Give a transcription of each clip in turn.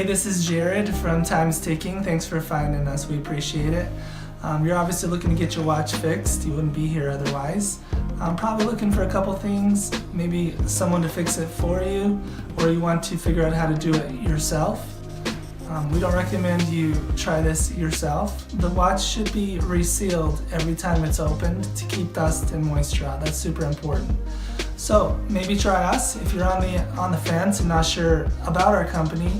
Hey, this is Jared from Time's Ticking. Thanks for finding us. We appreciate it. You're obviously looking to get your watch fixed. You wouldn't be here otherwise. I'm probably looking for a couple things, maybe someone to fix it for you, or you want to figure out how to do it yourself. We don't recommend you try this yourself. The watch should be resealed every time it's opened to keep dust and moisture out. That's super important. So maybe try us. If you're on the fence and not sure about our company,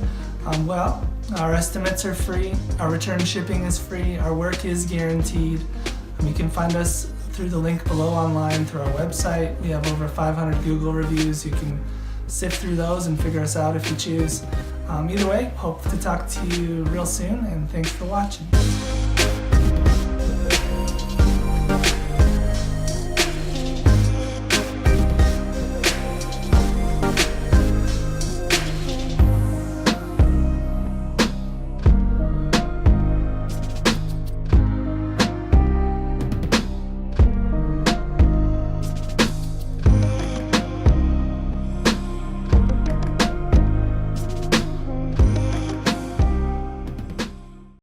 well, our estimates are free, our return shipping is free, our work is guaranteed. You can find us through the link below online through our website. We have over 500 Google reviews. You can sift through those and figure us out if you choose. Either way, hope to talk to you real soon, and thanks for watching.